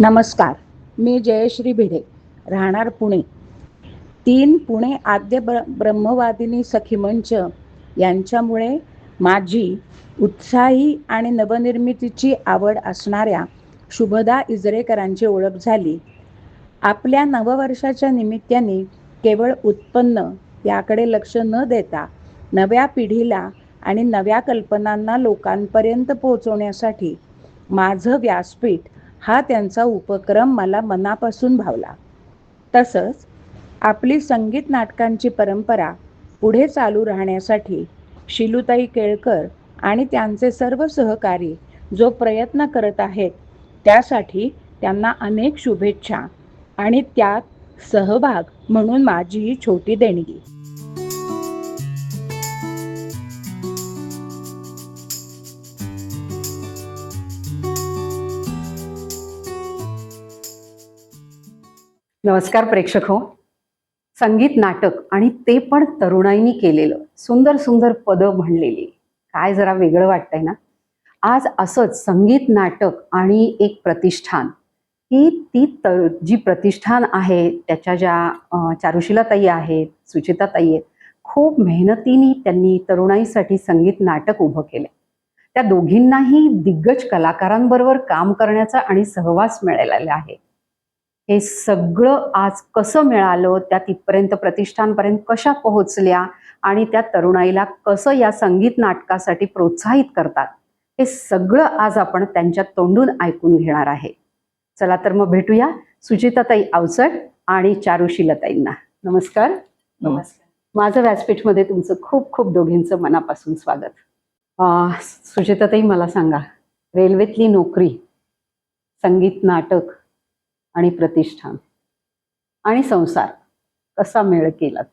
नमस्कार. मी जयश्री भिडे, राहणार पुणे. पुणे आद्य ब्रह्मवादिनी सखी मंच यांच्यामुळे माझी उत्साही आणि नवनिर्मितीची आवड असणाऱ्या शुभदा इजरेकरांची ओळख झाली. आपल्या नववर्षाच्या निमित्ताने केवळ उत्पन्न याकडे लक्ष न देता नव्या पिढीला आणि नव्या कल्पनांना लोकांपर्यंत पोहोचवण्यासाठी माझं व्यासपीठ हा त्यांचा उपक्रम मला मनापासून भावला. तसंच आपली संगीत नाटकांची परंपरा पुढे चालू राहण्यासाठी शिलुताई केळकर आणि त्यांचे सर्व सहकारी जो प्रयत्न करत आहेत त्यासाठी त्यांना अनेक शुभेच्छा आणि त्यात सहभाग म्हणून माझी ही छोटी देणगी. नमस्कार प्रेक्षक हो. संगीत नाटक आणि ते पण तरुणाईनी केलेलं, सुंदर सुंदर पदं म्हणलेली, काय जरा वेगळं वाटतंय ना. आज असंच संगीत नाटक आणि एक प्रतिष्ठान ही जी प्रतिष्ठान आहे त्याच्या ज्या चारुशीलाताई आहेत, सुचिताताई आहेत, खूप मेहनतीने त्यांनी तरुणाईसाठी संगीत नाटक उभं केलं. त्या दोघींनाही दिग्गज कलाकारांबरोबर काम करण्याचा आणि सहवास मिळालेला आहे. हे सगळं आज कसं मिळालं, त्या तिथपर्यंत प्रतिष्ठानपर्यंत कशा पोहोचल्या आणि त्या तरुणाईला कसं या संगीत नाटकासाठी प्रोत्साहित करतात, हे सगळं आज आपण त्यांच्या तोंडून ऐकून घेणार आहे. चला तर मग भेटूया सुचिताताई अवचट आणि चारुशीलाताईंना. नमस्कार. नमस्कार. माझं व्यासपीठमध्ये तुमचं खूप खूप दोघींचं मनापासून स्वागत. सुचिताताई, मला सांगा, रेल्वेतली नोकरी, संगीत नाटक आणि प्रतिष्ठान आणि संसार कसा मेळ केलात?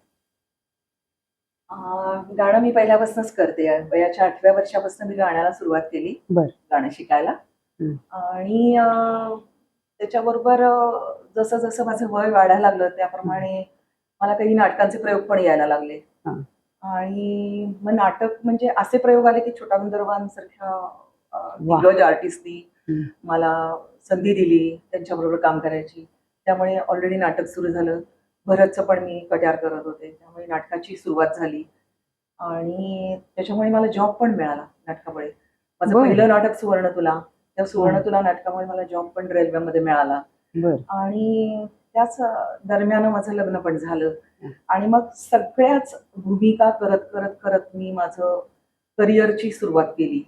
गाणं मी पहिल्यापासूनच करते. वयाच्या 8व्या वर्षापासून मी गाण्याला सुरुवात केली. गाणं शिकायला. आणि त्याच्याबरोबर जसं जसं माझं वय वाढायला लागलं त्याप्रमाणे मला काही नाटकांचे प्रयोग पण यायला लागले. आणि मग नाटक म्हणजे असे प्रयोग आले की छोटा गंधर्वांसारख्या दिग्गज आर्टिस्टनी मला संधी दिली त्यांच्याबरोबर काम करायची. त्यामुळे ऑलरेडी नाटक सुरू झालं. भरतचं पण मी कट्यार करत होते, त्यामुळे नाटकाची सुरुवात झाली. आणि त्याच्यामुळे मला जॉब पण मिळाला नाटकामुळे. माझं पहिलं नाटक सुवर्ण तुला, त्या सुवर्ण तुला नाटकामुळे मला जॉब पण रेल्वेमध्ये मिळाला. आणि त्याच दरम्यान माझं लग्न पण झालं. आणि मग सगळ्याच भूमिका करत करत करत मी माझं करिअरची सुरुवात केली.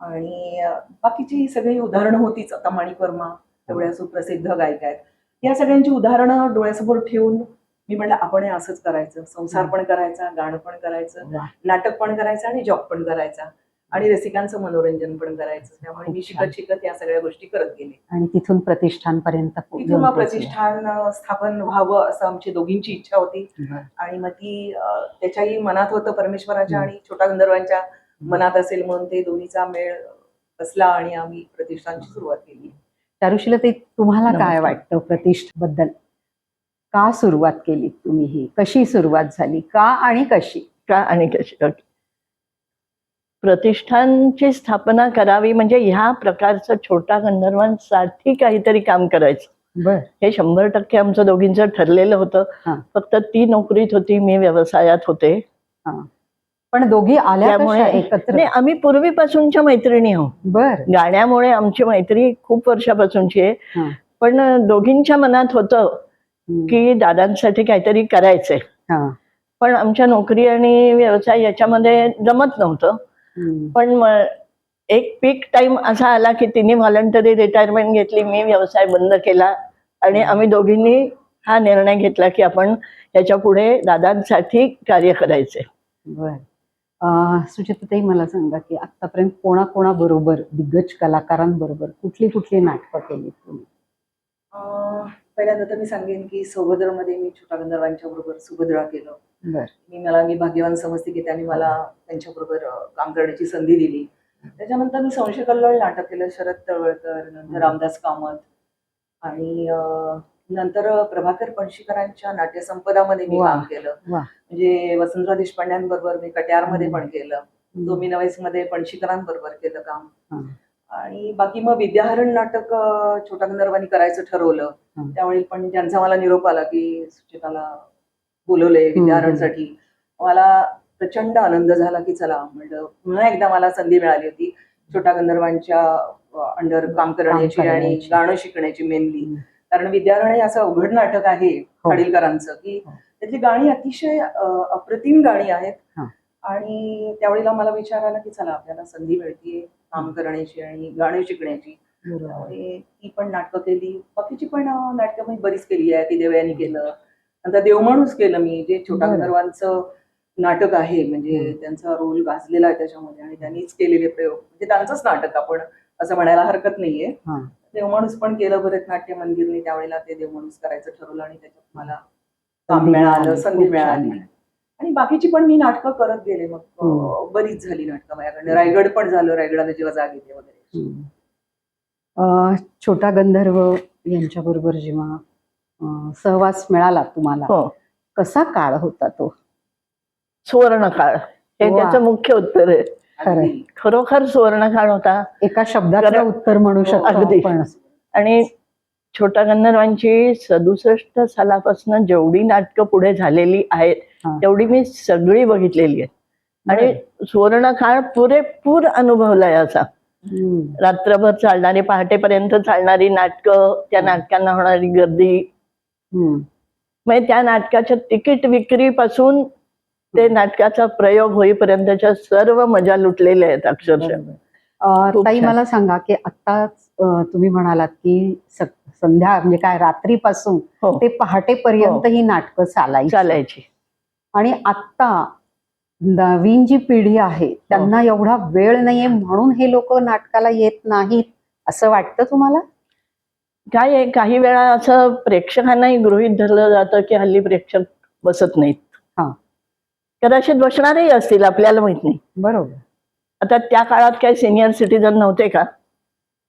आणि बाकीची सगळी उदाहरणं होतीच. आता माणिक वर्मा एवढ्या सुप्रसिद्ध गायिका आहेत, या सगळ्यांची उदाहरणं डोळ्यासमोर ठेवून मी म्हटलं आपण हे असंच करायचं. संसार पण करायचा, गाणं पण करायचं, नाटक पण करायचं आणि जॉब पण करायचा आणि रसिकांचं मनोरंजन पण करायचं. त्यामुळे मी शिकत शिकत या सगळ्या गोष्टी करत गेले. आणि तिथून प्रतिष्ठानपर्यंत, तिथून मग प्रतिष्ठान स्थापन व्हावं असं आमची दोघींची इच्छा होती. आणि मग ती त्याच्याही मनात होतं परमेश्वराच्या आणि छोटा गंधर्वांच्या मनात असेल म्हणून ते दोन्हीचा मेळ बसला आणि आम्ही प्रतिष्ठानची सुरुवात केली. चारुशीलाताई, तुम्हाला काय वाटतं प्रतिष्ठाबद्दल? का सुरुवात केली तुम्ही? ही कशी सुरुवात झाली? का आणि कशी? प्रतिष्ठानची स्थापना करावी म्हणजे ह्या प्रकारचं छोटा गंधर्वांसाठी काहीतरी काम करायचं. हे 100% आमचं दोघींचं ठरलेलं होतं. फक्त ती नोकरीत होती, मी व्यवसायात होते. पण दोघी आल्यामुळे एकत्र? नाही, आम्ही पूर्वीपासूनच्या मैत्रिणी आहोत. गाण्यामुळे आमची मैत्री खूप वर्षापासूनची आहे. पण दोघींच्या मनात होतं की दादांसाठी काहीतरी करायचंय. पण आमच्या नोकरी आणि व्यवसाय याच्यामध्ये जमत नव्हतं. पण एक पीक टाइम असा आला की तिने व्हॉलंटरी रिटायरमेंट घेतली, मी व्यवसाय बंद केला आणि आम्ही दोघींनी हा निर्णय घेतला की आपण याच्या पुढे दादांसाठी कार्य करायचंय. सुचिताताई, मला सांगा की आतापर्यंत कोणाकोणाबरोबर, दिग्गज कलाकारांबरोबर कुठली कुठली नाटकं केली तुम्ही? पहिल्यांदा तर मी सांगेन की सौभद्रमध्ये मी छोटा गंधर्वांच्या बरोबर सुभद्रा केलं. मी भाग्यवान समजते की त्यांनी मला त्यांच्याबरोबर काम करण्याची संधी दिली. त्याच्यानंतर मी संशय कल्लोळ नाटक केलं, शरद तळवळकर, नंतर रामदास कामत आणि नंतर प्रभाकर पणशीकरांच्या नाट्यसंपदामध्ये मी काम केलं. म्हणजे वसंतराव देशपांड्यांबरोबर मी कट्यारमध्ये पण केलं. दोमी नवेस मध्ये पणशीकरांबरोबर केलं काम. आणि बाकी मग विद्याहरण नाटक छोटा गंधर्वांनी करायचं ठरवलं. त्यावेळी पण ज्यांचा मला निरोप आला की सुचेताला बोलवलंय विद्याहरणसाठी, मला प्रचंड आनंद झाला की चला म्हटलं पुन्हा एकदा मला संधी मिळाली होती छोटा गंधर्वांच्या अंडर काम करण्याची आणि गाणं शिकण्याची मेनली. कारण विद्याहरण हे असं अवघड नाटक आहे खाडीलकरांचं की त्यातली गाणी अतिशय अप्रतिम गाणी आहेत. आणि त्यावेळेला मला विचार आला की चला आपल्याला संधी मिळतीये काम करण्याची आणि गाणी शिकण्याची. आणि ती पण नाटकं केली, बाकीची पण नाटकं मी बरीच केली आहे. ती देवयानी केलं, नंतर देवमाणूस केलं मी, जे छोटा गंधर्वांचं नाटक आहे, म्हणजे त्यांचा रोल गाजलेला आहे त्याच्यामध्ये आणि त्यांनीच केलेले प्रयोग, म्हणजे त्यांचंच नाटक आपण असं म्हणायला हरकत नाहीये. देवमाणूस पण केलं भरतनाट्य मंदिरने, त्यावेळेला ते देवमाणूस करायचं ठरवलं आणि त्याच्यात मला काम मिळालं, संधी मिळाली. आणि बाकीची पण मी नाटकं करत गेले. मग बरीच झाली नाटकं माझ्याकडे. रायगड पण झालं, रायगडाला जेव्हा जाग येते वगैरे. छोटा गंधर्व यांच्याबरोबर जेव्हा सहवास मिळाला तुम्हाला, कसा काळ होता तो? सुवर्ण काळ हे त्याचं मुख्य उत्तर आहे. खरोखर सुवर्ण काळ होता, एका शब्दाचं उत्तर म्हणू शकतो अगदी. आणि छोटा गंधर्वांची 67 सालापासून जेवढी नाटकं पुढे झालेली आहेत तेवढी मी सगळी बघितलेली आहेत. आणि सुवर्ण काळ पुरेपूर अनुभवलाय असा. रात्रभर चालणारी, पहाटेपर्यंत चालणारी नाटकं, त्या नाटकांना होणारी गर्दी, म्हणजे त्या नाटकाच्या तिकीट विक्रीपासून ते नाटकाचा प्रयोग होईपर्यंतच्या सर्व मजा लुटलेल्या आहेत अक्षरशः. ताई मला सांगा की आता तुम्ही म्हणालात की संध्या म्हणजे काय रात्रीपासून ते पहाटेपर्यंत ही नाटकं चालायची. आणि आता नवीन जी पिढी आहे त्यांना एवढा वेळ नाहीये म्हणून हे लोक नाटकाला येत नाहीत असं वाटतं तुम्हाला? काय आहे, काही वेळा असं प्रेक्षकांनाही गृहीत धरलं जातं की हल्ली प्रेक्षक बसत नाहीत. कदाचित बसणारही असतील, आपल्याला माहित नाही. बरोबर. आता त्या काळात काही सिनियर सिटीजन नव्हते का?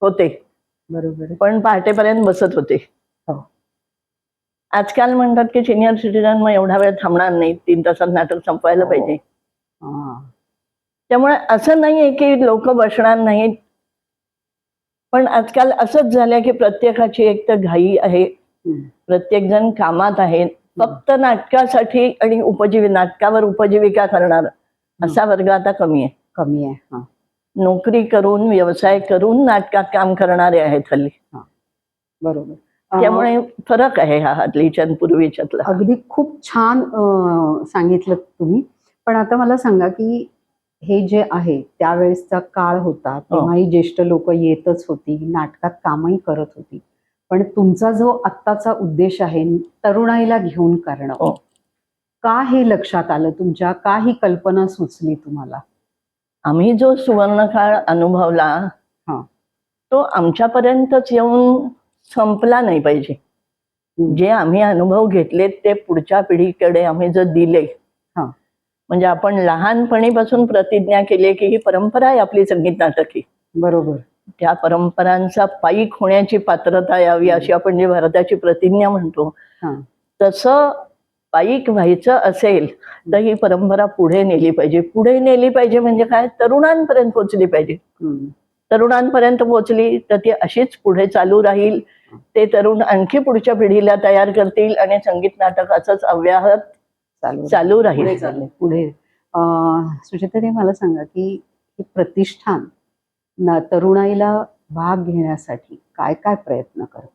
होते, बरोबर, पण पहाटेपर्यंत बसत होते. आजकाल म्हणतात की सिनियर सिटीजन मग एवढा वेळ थांबणार नाही, 3 तासात नाटक संपवायला पाहिजे. त्यामुळे असं नाहीये की लोक बसणार नाहीत, पण आजकाल असंच झालंय की प्रत्येकाची एक तर घाई आहे, प्रत्येक जण कामात आहे. फक्त नाटकासाठी आणि नाटकावर उपजीविका करणार असा वर्ग आता कमी आहे. नोकरी करून, व्यवसाय करून नाटकात काम करणारे आहेत हल्ली. बरोबर. त्यामुळे फरक आहे हा हल्लीच्या पूर्वीच्यातला. अगदी खूप छान सांगितलं तुम्ही. पण आता मला सांगा की हे जे आहे त्यावेळेसचा काळ होता, तेव्हाही ज्येष्ठ लोक येतच होती, नाटकात कामही करत होती. पण तुमचा जो आत्ताचा उद्देश आहे तरुणाईला घेऊन करणं, का हे लक्षात आलं तुमच्या? का ही कल्पना सुचली तुम्हाला? आम्ही जो सुवर्ण काळ अनुभवला तो आमच्यापर्यंतच येऊन संपला नाही पाहिजे. जे आम्ही अनुभव घेतले ते पुढच्या पिढीकडे आम्ही जर दिले, म्हणजे आपण लहानपणीपासून प्रतिज्ञा केली की ही परंपरा आहे आपली संगीत नाटक ही. बरोबर. त्या परंपरांचा पाईक होण्याची पात्रता यावी अशी आपण जी भारताची प्रतिज्ञा म्हणतो, तसं पाईक व्हायचं असेल तर ही परंपरा पुढे नेली पाहिजे. पुढे नेली पाहिजे म्हणजे काय? तरुणांपर्यंत पोहोचली पाहिजे. तरुणांपर्यंत पोहोचली तर ती अशीच पुढे चालू राहील. ते तरुण आणखी पुढच्या पिढीला तयार करतील आणि संगीत नाटक असंच अव्याहत चालू राहील पुढे. सुचेताताई मला सांगा की हे प्रतिष्ठान तरुणाईला भाग घेण्यासाठी काय काय प्रयत्न करतं?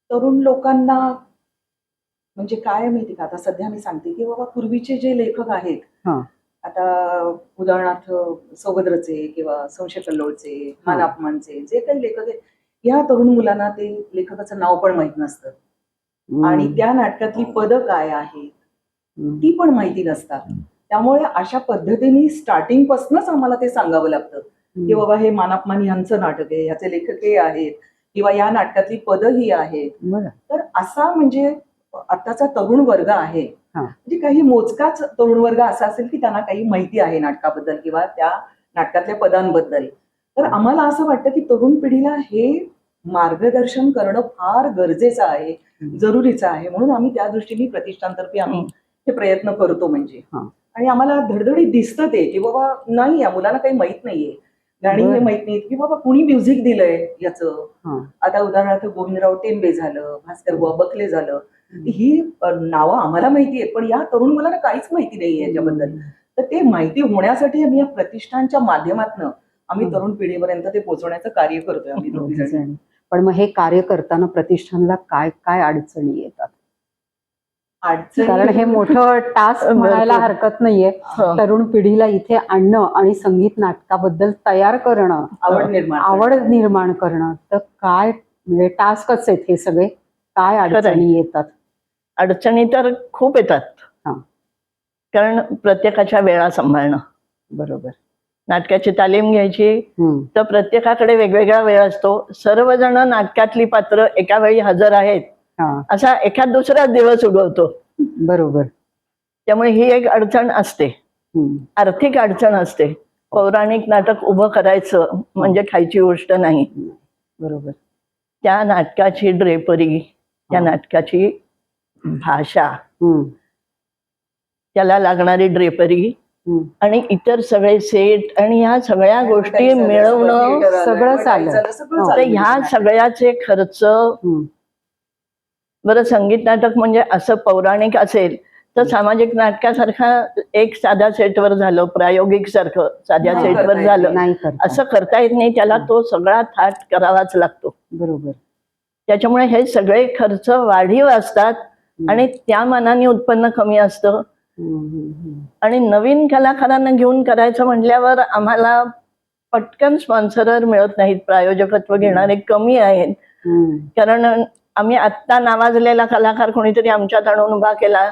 तरुण लोकांना म्हणजे काय माहिती का, आता सध्या मी सांगते की बाबा पूर्वीचे जे लेखक आहेत, आता उदाहरणार्थ सौभद्रचे किंवा संशय कल्लोळचे, मान अपमानचे जे काही लेखक आहेत, या तरुण मुलांना ते लेखकाचं नाव पण माहित नसतं आणि त्या नाटकातली पदं काय आहेत ती पण माहिती नसतात. त्यामुळे अशा पद्धतीने स्टार्टिंग पासूनच आम्हाला ते सांगावं लागतं की बाबा हे मान अपमान यांचं नाटक आहे, ह्याचे लेखक हे आहेत किंवा या नाटकातली पदं ही आहेत. तर असा म्हणजे आताचा तरुण वर्ग आहे, म्हणजे काही मोजकाच तरुण वर्ग असा असेल की त्यांना काही माहिती आहे नाटकाबद्दल किंवा त्या नाटकातल्या पदांबद्दल. तर आम्हाला असं वाटतं की तरुण पिढीला हे मार्गदर्शन करणं फार गरजेचं आहे, जरुरीचं आहे. म्हणून आम्ही त्या दृष्टीने प्रतिष्ठानतर्फे आम्ही हे प्रयत्न करतो म्हणजे. हा. आणि आम्हाला धडधडीत दिसतं ते की बाबा नाही, या मुलांना काही माहित नाहीये, गाणी हे बरं. माहित नाहीत की बाबा कुणी म्युझिक दिलंय याचं. हा. आता उदाहरणार्थ गोविंदराव टेंबे झालं, भास्कर बुवा बकले झालं, ही नावं आम्हाला माहिती आहेत, पण या तरुण मुलांना काहीच माहिती नाहीये याच्याबद्दल. तर ते माहिती होण्यासाठी आम्ही या प्रतिष्ठानच्या माध्यमातून आम्ही तरुण पिढीपर्यंत ते पोहोचवण्याचं कार्य करतोय आम्ही दोघी जण. पण मग हे कार्य करताना प्रतिष्ठानला काय काय अडचणी येतात? कारण हे मोठं टास्क म्हणायला हरकत नाहीये. हो. तरुण पिढीला इथे आणणं आणि संगीत नाटकाबद्दल तयार करणं, आवड निर्माण करणं, तर काय म्हणजे टास्कच आहेत हे सगळे. काय अडचणी येतात? अडचणी तर खूप येतात. हा. कारण प्रत्येकाच्या वेळा सांभाळणं. बरोबर. नाटकाची तालीम घ्यायची तर प्रत्येकाकडे वेगवेगळा वेळ असतो. सर्वजण नाटकातली पात्र एका वेळी हजर आहेत असा एखाद दुसरा दिवस उगवतो. बरोबर. त्यामुळे ही एक अडचण असते. आर्थिक अडचण असते. पौराणिक नाटक उभं करायचं म्हणजे खायची गोष्ट नाही. बरोबर. त्या नाटकाची ड्रेपरी, त्या नाटकाची भाषा, त्याला लागणारी ड्रेपरी आणि इतर सगळे सेट आणि ह्या सगळ्या गोष्टी मिळवणं सगळं चाललं. तर ह्या सगळ्याचे खर्च. बरं, संगीत नाटक म्हणजे असं पौराणिक असेल तर सामाजिक नाटकासारखा एक साध्या सेटवर झालं, प्रायोगिक सारखं साध्या सेटवर झालं असं करता येत नाही. त्याला तो सगळा थाट करावाच लागतो. बरोबर. त्याच्यामुळे हे सगळे खर्च वाढीव असतात आणि त्या मानाने उत्पन्न कमी असतं. आणि नवीन कलाकारांना घेऊन करायचं म्हटल्यावर आम्हाला पटकन स्पॉन्सरर मिळत नाहीत, प्रायोजकत्व घेणारे कमी आहेत. कारण आम्ही आत्ता नावाजलेला कलाकार कोणीतरी आमच्यात आणून उभा केला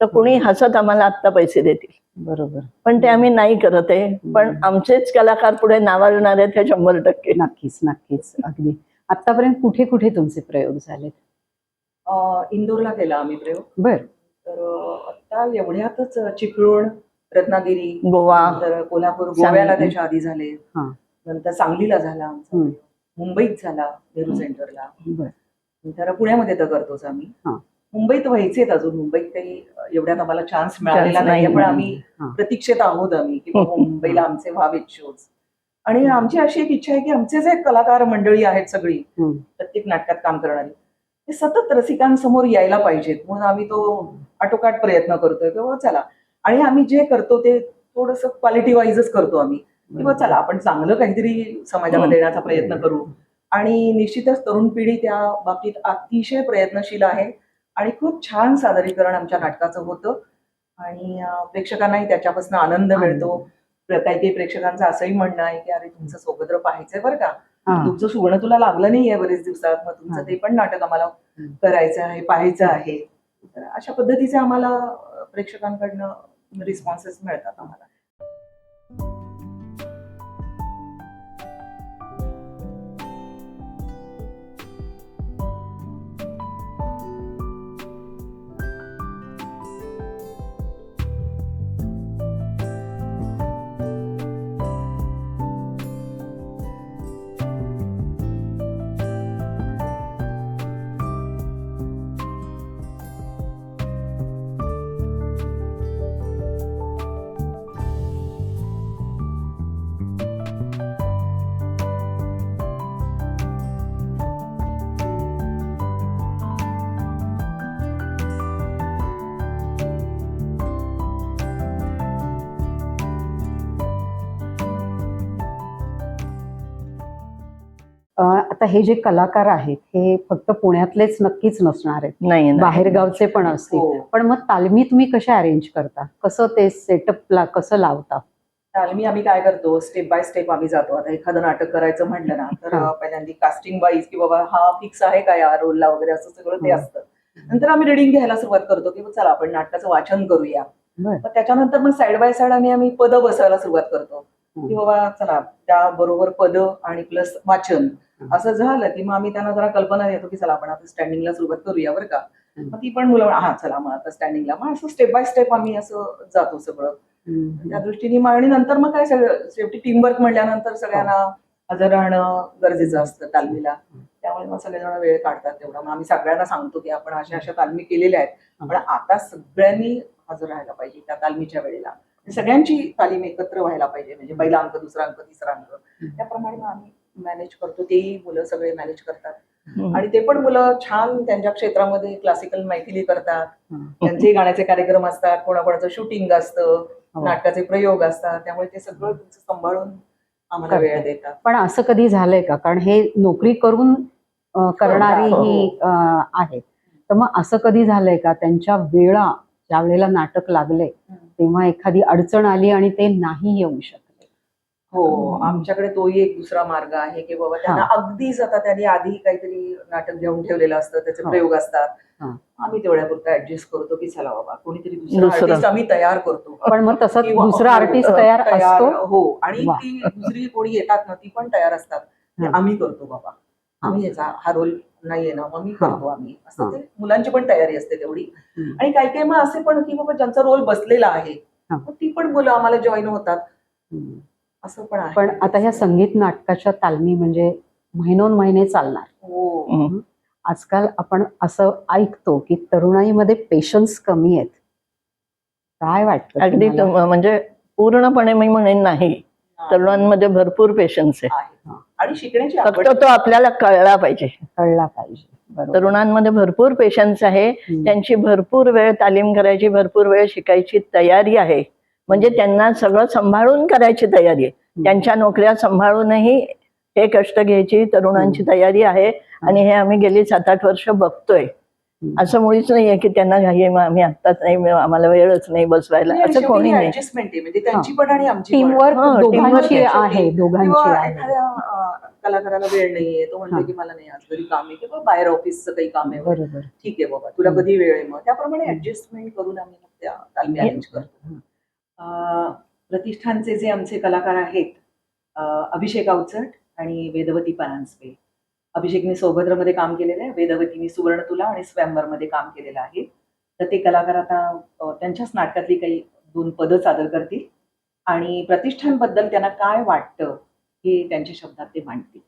तर कुणी हसत आम्हाला आत्ता पैसे देतील. बरोबर. पण ते आम्ही नाही करत आहे. पण आमचेच कलाकार पुढे नावाजणार आहेत हे 100%. नक्कीच नक्कीच. अगदी. आतापर्यंत कुठे कुठे तुमचे प्रयोग झालेत? इंदोरला केला आम्ही प्रयोग. बर. तर आता एवढ्यातच चिपळूण, रत्नागिरी, गोवा, तर कोल्हापूर, गोव्याला त्याच्या आधी झाले, नंतर सांगलीला झाला आमचा, मुंबईत झाला नेहरू सेंटरला, नंतर पुण्यामध्ये तर करतोच आम्ही. मुंबईत व्हायचेत अजून, मुंबईत काही एवढ्यात आम्हाला चान्स मिळालेला नाहीये, पण आम्ही प्रतीक्षेत आहोत आम्ही की मुंबईला आमचे व्हावेत शोज. आणि आमची अशी एक इच्छा आहे की आमचे जे कलाकार मंडळी आहेत सगळी प्रत्येक नाटकात काम करणारी, ते सतत रसिकांसमोर यायला पाहिजेत. म्हणून आम्ही तो आटोकाट प्रयत्न करतोय की चला, आणि आम्ही जे करतो ते थोडस क्वालिटी वाईजच करतो आम्ही, किंवा चला आपण चांगलं काहीतरी समाजाला देण्याचा प्रयत्न करू. आणि निश्चितच तरुण पिढी त्या बाबतीत अतिशय प्रयत्नशील आहे आणि खूप छान सादरीकरण आमच्या नाटकाचं होतं आणि प्रेक्षकांनाही त्याच्यापासून आनंद मिळतो. काही काही प्रेक्षकांचं असंही म्हणणं आहे की अरे तुमचं सोबत्र पाहायचंय बरं का, तुमचं सुवर्ण तुला लागलं नाहीये बरेच दिवसात, मग तुमचं ते पण नाटक आम्हाला करायचं आहे, पाहायचं आहे. तर अशा पद्धतीचे आम्हाला प्रेक्षकांकडनं रिस्पॉन्सेस मिळतात आम्हाला. आता हे जे कलाकार आहेत हे फक्त पुण्यातलेच नक्कीच नसणार आहेत, नाही, बाहेरगावचे पण असतील. पण मग तालमी तुम्ही कशा अरेंज करता, कसं ते सेटअपला कसं लावता? तालमी आम्ही काय करतो, स्टेप बाय स्टेप आम्ही जातो. आता एखादं नाटक करायचं म्हटलं ना तर पहिल्यांदा कास्टिंग वाईज की बाबा हा फिक्स आहे का या रोलला वगैरे असं सगळं ते असतं. नंतर आम्ही रिडिंग घ्यायला सुरुवात करतो की चला आपण नाटकाचं वाचन करूया. मग त्याच्यानंतर मग साईड बाय साईड आम्ही पद बसवायला सुरुवात करतो की बाबा चला त्या बरोबर पद आणि प्लस वाचन असं झालं की मग आम्ही त्यांना जरा कल्पना देतो की चला आपण आता स्टँडिंगला सुरुवात करूया बरं का. मग ती पण मुलं हा चला मग आता स्टँडिंगला, मग असं स्टेप बाय स्टेप आम्ही असं जातो सगळं त्या दृष्टीने. आणि नंतर मग काय सगळं शेवटी टीमवर्क म्हणल्यानंतर सगळ्यांना हजर राहणं गरजेचं असतं तालमीला. त्यामुळे मग सगळेजण वेळ काढतात तेवढा. मग आम्ही सगळ्यांना सांगतो की आपण अशा अशा तालमी केलेल्या आहेत, पण आता सगळ्यांनी हजर राहायला पाहिजे त्या तालमीच्या वेळेला. सगळ्यांची तालीम एकत्र व्हायला पाहिजे, म्हणजे पहिला अंक, दुसरा अंक, तिसरा अंक, त्याप्रमाणे आम्ही मॅनेज करतो. तेही मुलं सगळे मॅनेज करतात आणि ते पण मुलं छान त्यांच्या क्षेत्रामध्ये क्लासिकल मैथिली करतात. त्यांचे गाण्याचे कार्यक्रम असतात, कोणाकोणाचं शूटिंग असतं, नाटकाचे प्रयोग असतात, त्यामुळे ते सगळं तुमचं सांभाळून आम्हाला वेळ देतात. पण असं कधी झालंय का, कारण हे नोकरी करून करणारी हो. ही आहेत, तर मग असं कधी झालंय का त्यांच्या वेळा ज्या वेळेला नाटक लागले तेव्हा एखादी अडचण आली आणि ते नाही येऊ शकले? हो, आमच्याकडे तोही एक दुसरा मार्ग आहे की बाबा त्यांना अगदीच आता त्यांनी आधी काहीतरी नाटक घेऊन ठेवलेलं असतं, त्याचे प्रयोग असतात, आम्ही तेवढ्यापुरता ऍडजस्ट करतो की चला बाबा कोणीतरी दुसरा आर्टिस्ट आम्ही तयार करतो. पण मग तसं दुसरा आर्टिस्ट तयार असतो? हो, आणि ती दुसरी कोणी येतात ना ती पण तयार असतात की आम्ही करतो बाबा, आम्ही याचा हा रोल नाहीये ना, मग मी करतो आम्ही, असं ते मुलांची पण तयारी असते तेवढी. आणि काही काही मग असे पण की बाबा ज्यांचा रोल बसलेला आहे ती पण मुलं आम्हाला जॉईन होतात, असं पण आहे. पण आता ह्या संगीत नाटकाच्या तालमी म्हणजे महिनोन महिने चालणार. हो, आजकाल आपण असं ऐकतो की तरुणाईमध्ये पेशन्स कमी आहेत. काय वाटतं अगदी तुम्हाला? म्हणजे पूर्णपणे मी म्हणेन नाही, तरुणांमध्ये भरपूर पेशन्स आहे. आणि शिकण्याची फक्त आवड तो आपल्याला कळला पाहिजे. कळला पाहिजे. बरोबर. तरुणांमध्ये भरपूर पेशन्स आहे, त्यांची भरपूर वेळ तालीम करायची, भरपूर वेळ शिकायची तयारी आहे. म्हणजे त्यांना सगळं सांभाळून करायची तयारी आहे. त्यांच्या नोकऱ्या सांभाळूनही हे कष्ट घ्यायची तरुणांची तयारी आहे. आणि हे आम्ही गेली 7-8 वर्ष बघतोय. असं मुळीच नाहीये की त्यांना घाई आहे, आम्ही आत्ताच नाही, आम्हाला वेळच नाही बसवायला, असं कोणी नाही. ऍडजस्टमेंट आहे, म्हणजे त्यांची पण आणि आमची पण. टीमवर्क दोघांची teamwork आहे, दोघांची किंवा आहे. एखाद्या कलाकाराला वेळ नाहीये, तो म्हणतो की मला नाही आज घरी काम आहे किंवा बाहेर ऑफिसचं काही काम आहे, बरोबर. ठीक आहे बाबा तुला कधी वेळ आहे, मग त्याप्रमाणे ऍडजस्टमेंट करून आम्ही मग त्या तालमी अरेंज करतो. प्रतिष्ठानचे जे आमचे कलाकार आहेत, अभिषेक अवचट आणि वेदवती परांजपे. अभिषेकने सौभद्रमध्ये काम केलेलं आहे, वेदवतीने सुवर्णतुला आणि स्वयंवरमध्ये काम केलेलं आहे. तर ते कलाकार आता त्यांच्याच नाटकातली काही 2 पदं सादर करतील आणि प्रतिष्ठानबद्दल त्यांना काय वाटतं हे त्यांच्या शब्दात ते मांडतील.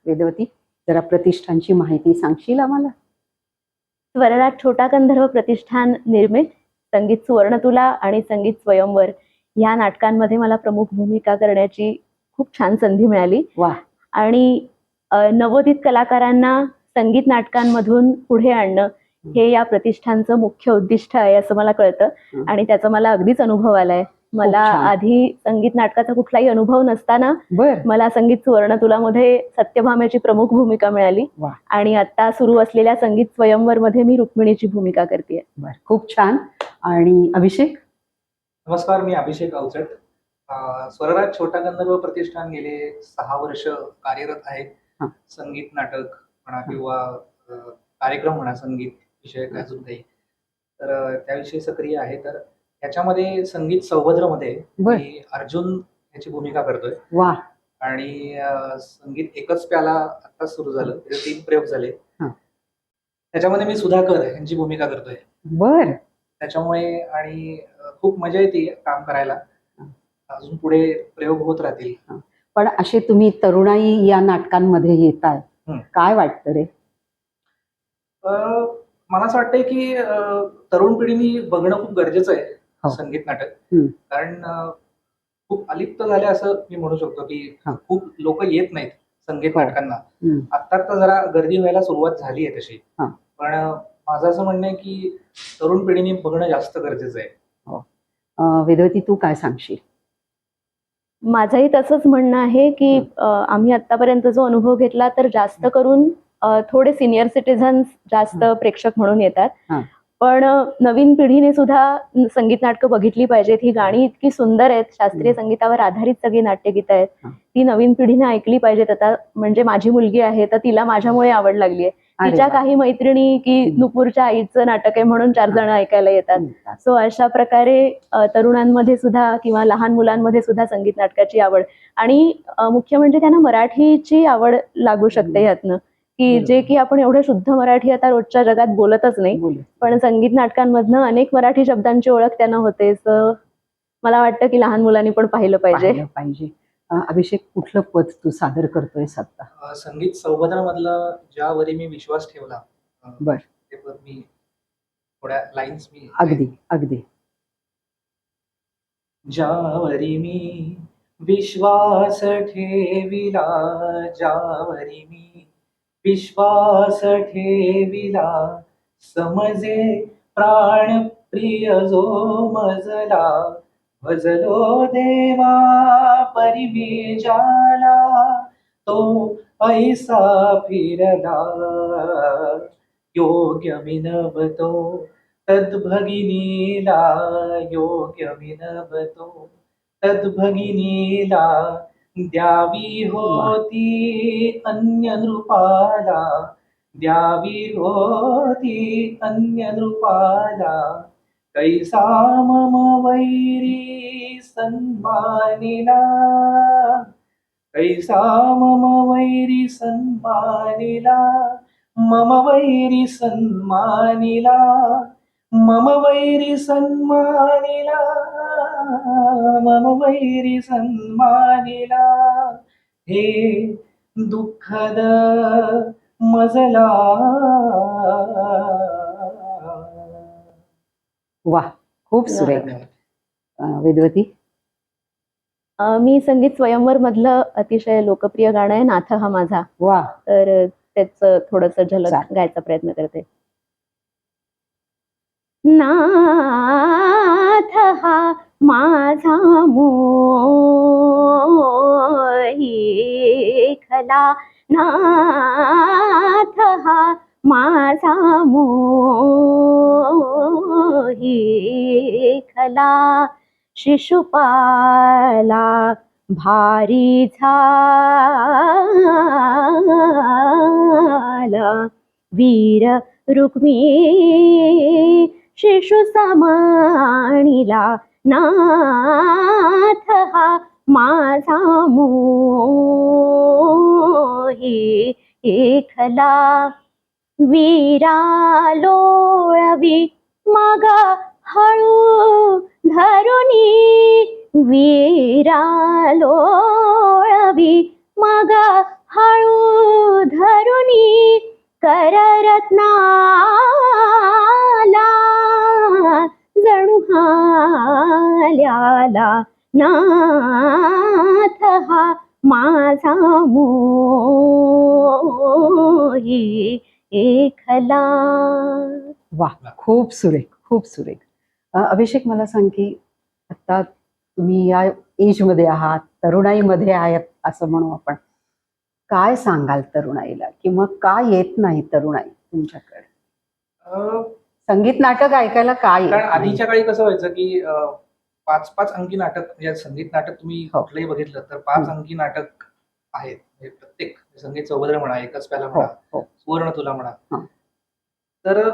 वेदवती, जरा प्रतिष्ठानची माहिती सांगशील आम्हाला? स्वरराज छोटा गंधर्व प्रतिष्ठान निर्मित संगीत सुवर्णतुला आणि संगीत स्वयंवर या नाटकांमध्ये मला प्रमुख भूमिका करण्याची खूप छान संधी मिळाली. वा. आणि नवोदित कलाकारांना संगीत नाटकांमधून पुढे आणणं हे या प्रतिष्ठानचं मुख्य उद्दिष्ट आहे असं मला कळतं आणि त्याचा मला अगदीच अनुभव आलाय. मला आधी संगीत नाटकाचा कुठलाही अनुभव नसताना मला संगीत सुवर्णतुलामध्ये सत्यभामेची प्रमुख भूमिका मिळाली आणि आता सुरू असलेल्या संगीत स्वयंवर मध्ये मी रुक्मिणीची भूमिका करते. खूप छान. आणि अभिषेक? नमस्कार, मी अभिषेक अवचट. स्वरराज छोटा गंधर्व प्रतिष्ठान गेले 6 वर्ष कार्यरत आहे. संगीत नाटक म्हणा किंवा कार्यक्रम म्हणा, संगीत विषयक अजून काही, तर त्याविषयी सक्रिय आहे. तर त्याच्यामध्ये संगीत सौभद्रमध्ये मी अर्जुन याची भूमिका करतोय. वा. आणि संगीत एकच प्याला आता सुरू झालं, 3 प्रयोग झाले. त्याच्यामध्ये मी सुधाकर यांची भूमिका करतोय. बर. त्याच्यामुळे आणि खूप मजा येते काम करायला. अजून पुढे प्रयोग होत राहतील. पण असे तुम्ही तरुणाई या नाटकांमध्ये येताय, काय वाटतं रे? मला असं वाटतंय की तरुण पिढीने बघणं खूप गरजेचं आहे संगीत नाटक. कारण खूप अलिप्त झाले असं मी म्हणू शकतो की खूप लोक येत नाहीत संगीत नाटकांना. आता तर जरा गर्दी व्हायला सुरुवात झाली आहे तशी, पण माझं असं म्हणणं आहे की तरुण पिढीने बघणं जास्त गरजेचं आहे. वेदवती, तू काय सांगशील? माझंही तसंच म्हणणं आहे की आम्ही आतापर्यंत जो अनुभव घेतला तर जास्त करून थोडे सिनियर सिटीझन्स जास्त प्रेक्षक म्हणून येतात. पण नवीन पिढीने सुद्धा संगीत नाटकं बघितली पाहिजेत. ही गाणी इतकी सुंदर आहेत, शास्त्रीय संगीतावर आधारित सगळी नाट्यगीतं आहेत, ती नवीन पिढीने ऐकली पाहिजेत. आता म्हणजे माझी मुलगी आहे तर तिला माझ्यामुळे आवड लागली आहे. तिच्या काही मैत्रिणी की नुपूरच्या आईचं नाटक आहे म्हणून 4 जण ऐकायला येतात. सो अशा प्रकारे तरुणांमध्ये सुद्धा किंवा लहान मुलांमध्ये सुद्धा संगीत नाटकाची आवड आणि मुख्य म्हणजे त्यांना मराठीची आवड लागू शकते यातनं, की जे की आपण एवढं शुद्ध मराठी आता रोजच्या जगात बोलतच नाही, पण संगीत नाटकांमधनं अनेक मराठी शब्दांची ओळख त्यांना होते. मला वाटतं की लहान मुलांनी पण पाहिलं पाहिजे. अभिषेक, कुठलं पद तू सादर करतोय आता? संगीत सौभद्रमधलं ज्यावरी मी विश्वास ठेवला, ते पद मी थोड्या लाईन्स मी अगदी अगदी. ज्यावरी मी विश्वास ठेविला, ज्यावरी मी विश्वास ठेविला, समजे प्राण प्रिय जो मजला, भजलो देवा परी मी जाला, तो ऐसा फिरला, योग्य विनवतो तद्भगिनीला, योग्य विनवतो तद्भगिनीला, द्यावी होती अन्य नृपाला, द्यावी होती अन्य नृपाला, कैसा मम वैरी सन्मानिला, कैसा मम वैरी सन्मानिला, मम वैरी सन्मानिला, मम वैरी सन्मानिला, मम वैरी सन्मानिला, हे दुःखद मजला. वा, खूप सुरेख. वेदवती. मी संगीत स्वयंवर मधलं अतिशय लोकप्रिय गाणं आहे नाथ हा माझा. वा. तर त्याचं थोडस झलक चालेल. गायचा प्रयत्न करते. नाथ हा माझा मोही खला, नाथ हा माझा मोही खला, शिशुपाला भारी झाला, वीर रुक्मी शिशु समाणिला, नाथ हा माझा मोही खला, वीरा लोळवी मग हळू धरुनी, वीरा लोळवी मग हळू धरुनी, कररत्नाला जणू हाल्याला, नाथ हा माझा मोही खला. वा, खूप सुरेख, खूप सुरेख. अभिषेक, मला सांग की आता तुम्ही या एज मध्ये आहात, तरुणाईमध्ये आहात असं म्हणू आपण, काय सांगाल तरुणाईला, किंवा का येत नाही तरुणाई तुमच्याकडे संगीत नाटक ऐकायला? काय कारण आधीच्या काळी कसं व्हायचं की 5-5 अंकी नाटक, म्हणजे संगीत नाटक तुम्ही कुठलंही बघितलं तर 5 अंकी नाटक आहेत. म्हणजे प्रत्येक संगीत सौभद्र म्हणा, एकच प्याला म्हणा, सुवर्ण तुला म्हणा. तर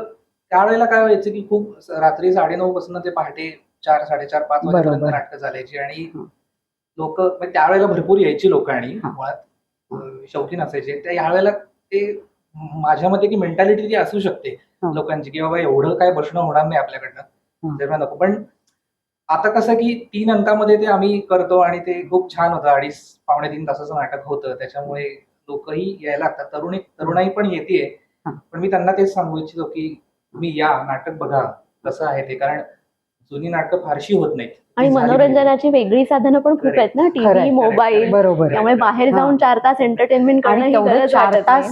त्यावेळेला काय व्हायचं की खूप रात्री 9:30 पासून ते पहाटे 4, 4:30, 5 वाजेपर्यंत नाटकं चालायची, आणि लोक त्यावेळेला भरपूर यायची लोक, आणि मुळात शौकीन असायचे. त्या यावेळेला ते माझ्या मते की मेंटॅलिटी ती असू शकते लोकांची, की बाबा एवढं काय बसणं होणार नाही आपल्याकडनं, तेव्हा नको. पण आता कसं की 3 अंकामध्ये ते आम्ही करतो, आणि ते खूप छान होतं. 2.5-3 तासाचं नाटक होतं, त्याच्यामुळे लोकही यायला लागतात. तरुणाई पण येते. पण मी त्यांना तेच सांगू इच्छितो की तुम्ही या, नाटक बघा कसं आहे ते, कारण जुनी नाटकं फारशी होत नाहीत. आणि मनोरंजनाची वेगळी साधनं पण खूप आहेत ना, टीव्ही, मोबाईल. बरोबर. त्यामुळे बाहेर जाऊन 4 तास एंटरटेनमेंट करणं ही गरज वाटत नाही.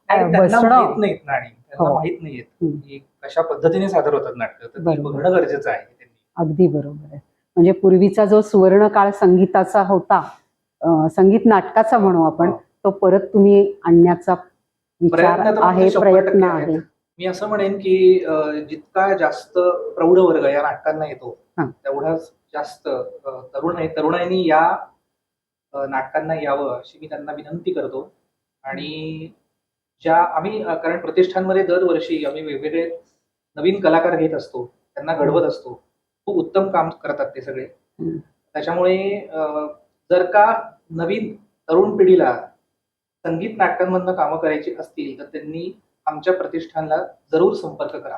त्यांना माहित नाहीत ना, आणि त्यांना माहित नाहीयेत की कशा पद्धतीने सादर होतात नाटकं, तर ते बघणं गरजेचं आहे. अगदी बरोबर आहे. म्हणजे पूर्वीचा जो सुवर्ण काळ संगीताचा होता, संगीत नाटकाचा म्हणू आपण, तो परत तुम्ही आणण्याचा विचार आहे, प्रयत्न आहे. मी असं म्हणेन की जितका जास्त प्रौढ वर्ग या नाटकांना येतो, तेवढाच जास्त तरुणाईनी या नाटकांना यावं अशी मी त्यांना विनंती करतो. आणि ज्या आम्ही, कारण प्रतिष्ठानमध्ये दरवर्षी आम्ही वेगवेगळे नवीन कलाकार घेत असतो, त्यांना घडवत असतो. खूप उत्तम काम करतात ते सगळे. त्याच्यामुळे जर का नवीन तरुण पिढीला संगीत नाटकांमधनं कामं करायची असतील तर त्यांनी आमच्या प्रतिष्ठानला जरूर संपर्क करा.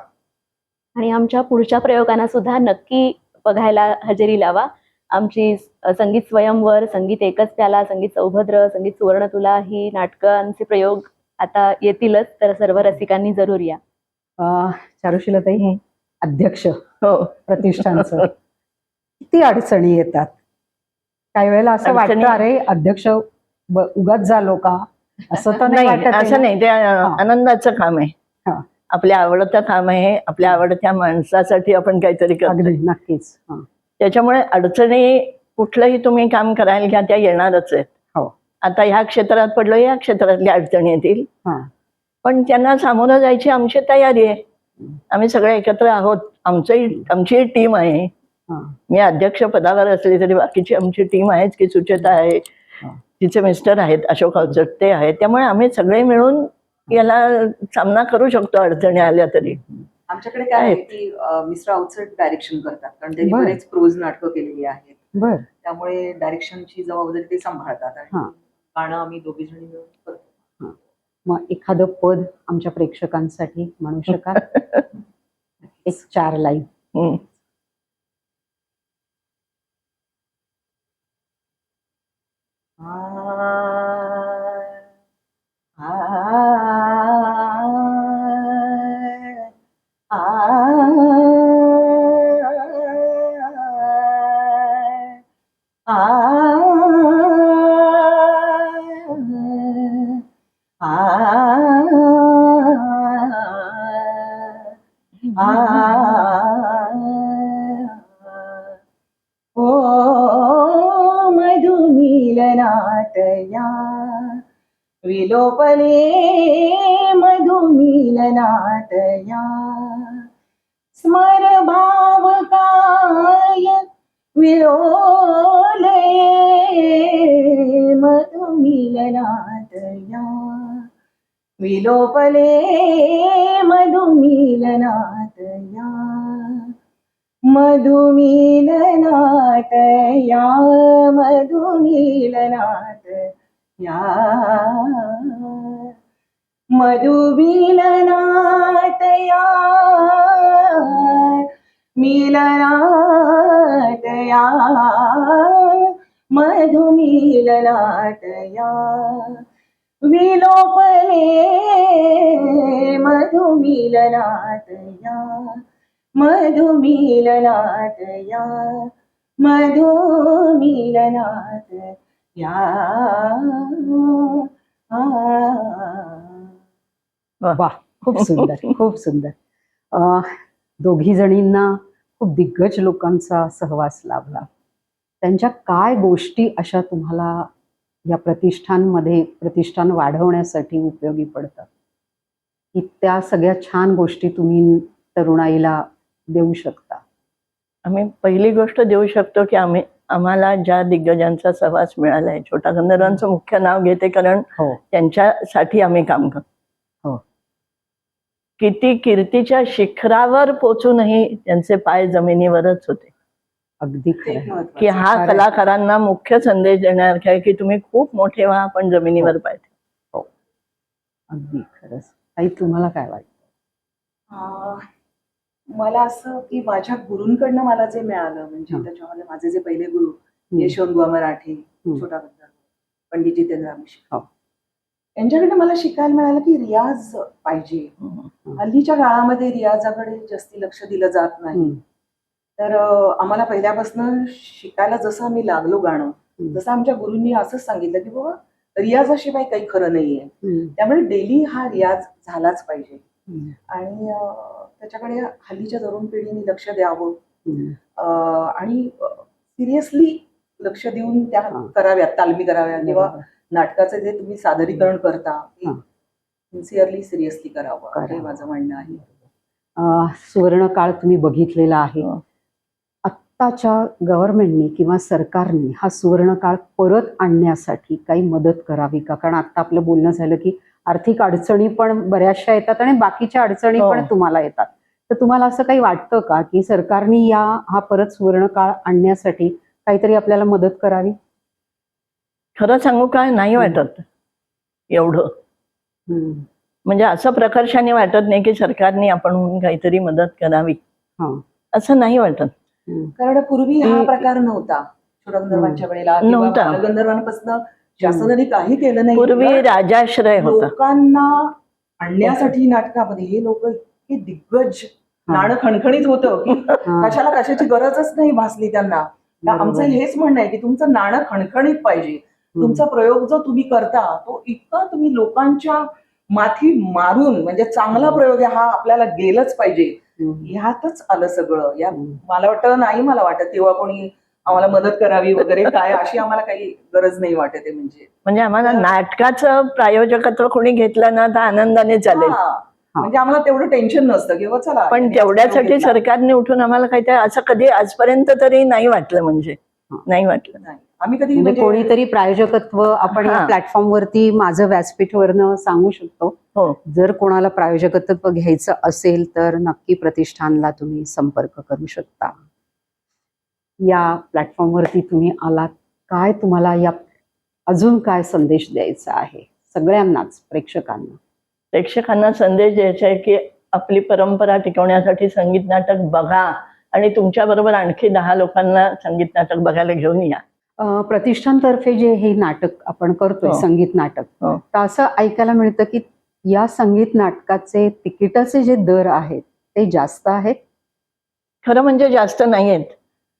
आणि आमच्या पुढच्या प्रयोगांना सुद्धा नक्की बघायला हजेरी लावा. आमची संगीत स्वयंवर, संगीत एकच प्याला, संगीत सौभद्र, संगीत सुवर्ण तुला ही नाटकांचे प्रयोग आता येतीलच, तर सर्व रसिकांनी जरूर या. चारुशीलाताई, अध्यक्ष हो. प्रतिष्ठानचं किती अडचणी येतात. काही वेळेला असं वाटतं अडचणी- अरे अध्यक्ष उगाच झालो का, असं तर नाही वाटत आहे असं ना? नाही, ते आनंदाचं काम आहे. हा. आपल्या आवडतं काम आहे, आपल्या आवडत्या माणसासाठी आपण काहीतरी करतो. अगदी नक्कीच. हा. त्याच्यामुळे अडचणी कुठलंही तुम्ही काम करायला घ्या, त्या येणारच आहेत. हो. आता ह्या क्षेत्रात पडलो, या क्षेत्रातल्या अडचणी येतील, हा. पण त्यांना सामोरं जायची आमची तयारी आहे. आम्ही सगळे एकत्र आहोत. आमची टीम आहे. हा. मी अध्यक्ष पदावर असले तरी बाकीची आमची टीम आहेच की, सुचेता आहे, तिचे मिस्टर आहेत अशोक अवचट, ते आहेत. त्यामुळे आम्ही सगळे मिळून याला सामना करू शकतो अडचणी आल्या तरी. आमच्याकडे काय आहे की मिस्टर अवचट डायरेक्शन करतात, कारण त्यांनी बरं. बरेच प्रोज नाटकं केलेली आहेत. बर. त्यामुळे डायरेक्शनची जबाबदारी ते सांभाळतात आणि हा. गाणं आम्ही दोघी जणी मिळून करतो. मग एखादं पद आमच्या प्रेक्षकांसाठी म्हणू शकाल? एक 4 लाईन. हम्म. ओ मधुमिलनातया विलोपले मधुमिलनातया स्मर भावकाय विलोलये मधुमिलनातया विलोपले मधुमिलनातया मधुमिलनातया मधुमिलनातया मधुमिलनातया मिलनातया मधुमिलनातया विलोपले मधुमिलनातया मधुमिलनातया मधुमिलनातया. वा, खूप सुंदर. खूप सुंदर. दोघी जणींना खूप दिग्गज लोकांचा सहवास लाभला. त्यांच्या काय गोष्टी अशा तुम्हाला या प्रतिष्ठान वाढवण्यासाठी उपयोगी पडतात, की त्या सगळ्या छान गोष्टी तुम्ही तरुणाईला देऊ शकता? आम्ही पहिली गोष्ट देऊ शकतो की आम्हाला ज्या दिग्गजांचा सहवास मिळालाय, छोटा गंधर्वांचं मुख्य नाव घेते कारण त्यांच्यासाठी आम्ही काम करतो. किती कीर्तीच्या शिखरावर पोचूनही त्यांचे पाय जमिनीवरच होते. अगदी खरं. की हा कलाकारांना मुख्य संदेश देण्यासारखा आहे की तुम्ही खूप मोठे व्हा पण जमिनीवर पाय ठेवा. हो, अगदी खरंच. ताई, तुम्हाला काय वाटतं? मला असं की माझ्या गुरूंकडनं मला जे मिळालं, म्हणजे त्याच्यामध्ये माझे जे पहिले गुरु यशवंत मराठे, छोटा गंधर्व, पंडित जितेंद्र मिश्र, यांच्याकडनं मला शिकायला मिळालं की रियाज पाहिजे. हल्लीच्या काळामध्ये रियाजाकडे जास्ती लक्ष दिलं जात नाही. तर आम्हाला पहिल्यापासून शिकायला जसं आम्ही लागलो गाणं, तसं आमच्या गुरूंनी असंच सांगितलं की बाबा रियाजाशिवाय काही खरं नाहीये, त्यामुळे डेली हा रियाज झालाच पाहिजे. आणि त्याच्याकडे हल्लीच्या तरुण पिढीने लक्ष द्यावं आणि सिरियसली लक्ष देऊन त्या कराव्यात, तालमी कराव्या, किंवा नाटकाचं जे तुम्ही सादरीकरण करता ते सिन्सिअरली सिरियसली करावं, हे माझं म्हणणं आहे. सुवर्णकाळ तुम्ही बघितलेला आहे. आत्ताच्या गव्हर्नमेंटने किंवा सरकारने हा सुवर्णकाळ परत आणण्यासाठी काही मदत करावी का? कारण आता आपलं बोलणं झालं की आर्थिक अडचणी पण बऱ्याचशा येतात आणि बाकीच्या अडचणी पण तुम्हाला येतात. तर तुम्हाला असं काही वाटतं का की सरकारने हा परत सुवर्णकाळ आणण्यासाठी काहीतरी आपल्याला मदत करावी? खरं सांगू काय, नाही वाटत एवढं. म्हणजे असं प्रकर्षाने वाटत नाही की सरकारने आपण काहीतरी मदत करावी, असं नाही वाटत. कारण पूर्वी हा प्रकार नव्हता. छोटा गंधर्वांच्या वेळेला नव्हता. गंधर्वांपासून शासनाने काही केलं नाही. पूर्वी राजाश्रय होता. लोकांना आणण्यासाठी नाटकामध्ये हे लोक इतके दिग्गज नाणं खणखणीत होतं की कशाला कशाची गरजच नाही भासली त्यांना. आमचं हेच म्हणणं आहे की तुमचं नाणं खणखणीत पाहिजे. तुमचा प्रयोग जो तुम्ही करता तो इतका तुम्ही लोकांच्या माथी मारून, म्हणजे चांगला प्रयोग आहे हा आपल्याला गेलंच पाहिजे, ह्यातच आलं सगळं. या मला वाटतं नाही, मला वाटत तेव्हा कोणी आम्हाला मदत करावी वगैरे काय अशी आम्हाला काही गरज नाही वाटत आहे. म्हणजे आम्हाला नाटकाचं प्रायोजकत्व कोणी घेतलं ना तर आनंदाने चालेल. म्हणजे आम्हाला तेवढं टेन्शन नसतं किंवा चला. पण तेवढ्यासाठी सरकारने उठून आम्हाला काही असं कधी आजपर्यंत तरी नाही वाटलं. म्हणजे नाही वाटलं. नाही आम्ही कधी म्हणजे कोणीतरी प्रायोजकत्व आपण या प्लॅटफॉर्मवरती माझं व्यासपीठवरनं सांगू शकतो. जर कोणाला प्रायोजकत्व घ्यायचं असेल तर नक्की प्रतिष्ठानला तुम्ही संपर्क करू शकता. या प्लॅटफॉर्मवरती तुम्ही आलात, काय तुम्हाला या अजून काय संदेश द्यायचा आहे सगळ्यांनाच, प्रेक्षकांना संदेश द्यायचा आहे की आपली परंपरा टिकवण्यासाठी संगीत नाटक बघा आणि तुमच्या बरोबर आणखी 10 लोकांना संगीत नाटक बघायला घेऊन या. प्रतिष्ठानतर्फे जे हे नाटक आपण करतोय संगीत नाटक, तर असं ऐकायला मिळतं की या संगीत नाटकाचे तिकिटाचे जे दर आहेत ते जास्त आहेत. खरं म्हणजे जास्त नाहीयेत.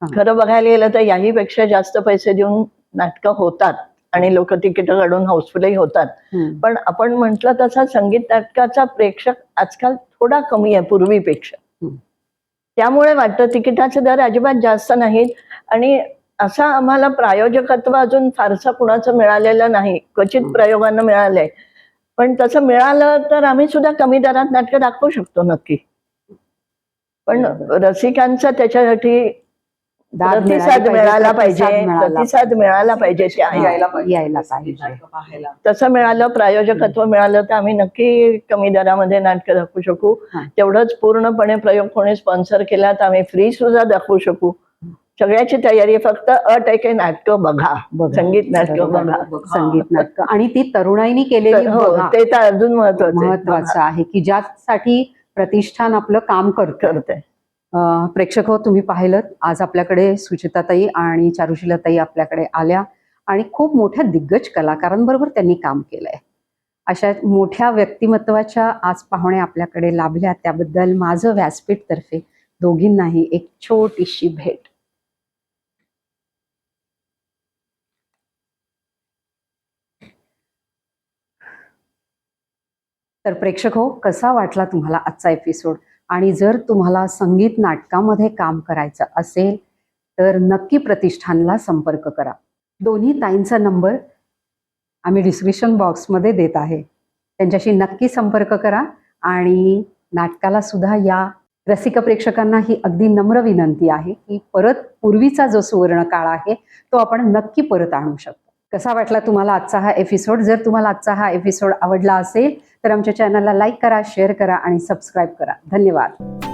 खरं बघायला गेलं तर याही पेक्षा जास्त पैसे देऊन नाटकं होतात आणि लोक तिकीट काढून हाऊसफुलही होतात. पण आपण म्हटलं तसा संगीत नाटकाचा प्रेक्षक आजकाल थोडा कमी आहे पूर्वीपेक्षा. त्यामुळे वाटतं तिकिटाचे दर अजिबात जास्त नाहीत. आणि असा आम्हाला प्रायोजकत्व अजून फारसं कुणाचं मिळालेलं नाही. क्वचित प्रयोगांना मिळालंय. पण तसं मिळालं तर आम्ही सुद्धा कमी दरात नाटकं दाखवू शकतो नक्की. पण रसिकांचा त्याच्यासाठी प्रतिसाद मिळाला पाहिजे. यायला पाहिजे. तसं मिळालं, प्रायोजकत्व मिळालं तर आम्ही नक्की कमी दरामध्ये नाटकं दाखवू शकू. तेवढंच पूर्णपणे प्रयोग कोणी स्पॉन्सर केला तर आम्ही फ्री सुद्धा दाखवू शकू. सगळ्याची तयारी, फक्त अट आहे की नाटकं बघा, संगीत नाटकं बघा. संगीत नाटकं आणि ती तरुणाईनी केलेली ते तर अजून महत्वाचं आहे की ज्यासाठी प्रतिष्ठान आपलं काम करतंय. प्रेक्षक हो, तुम्ही पाहिलं आज आपल्याकडे सुचिताताई आणि चारुशीलाताई आपल्याकडे आल्या आणि खूप मोठ्या दिग्गज कलाकारांबरोबर त्यांनी काम केलंय. अशा मोठ्या व्यक्तिमत्वाच्या आज पाहुण्या आपल्याकडे लाभल्या, त्याबद्दल माझं व्यासपीठ तर्फे दोघींनाही एक छोटीशी भेट. तर प्रेक्षक हो, कसा वाटला तुम्हाला आजचा एपिसोड? आणि जर तुम्हाला संगीत नाटकामध्ये काम करायचं असेल तर नक्की प्रतिष्ठानला संपर्क करा. दोन्ही ताईंचा नंबर आम्ही डिस्क्रिप्शन बॉक्समध्ये देत आहे. त्यांच्याशी नक्की संपर्क करा आणि नाटकाला सुद्धा या. रसिक प्रेक्षकांना ही अगदी नम्र विनंती आहे की परत पूर्वीचा जो सुवर्ण काळ आहे तो आपण नक्की परत आणू शकतो. कसा वाटला तुम्हाला आजचा हा एपिसोड? जर तुम्हाला आजचा हा एपिसोड आवडला असेल तर आमच्या चॅनलला लाईक करा, शेअर करा आणि सबस्क्राईब करा. धन्यवाद.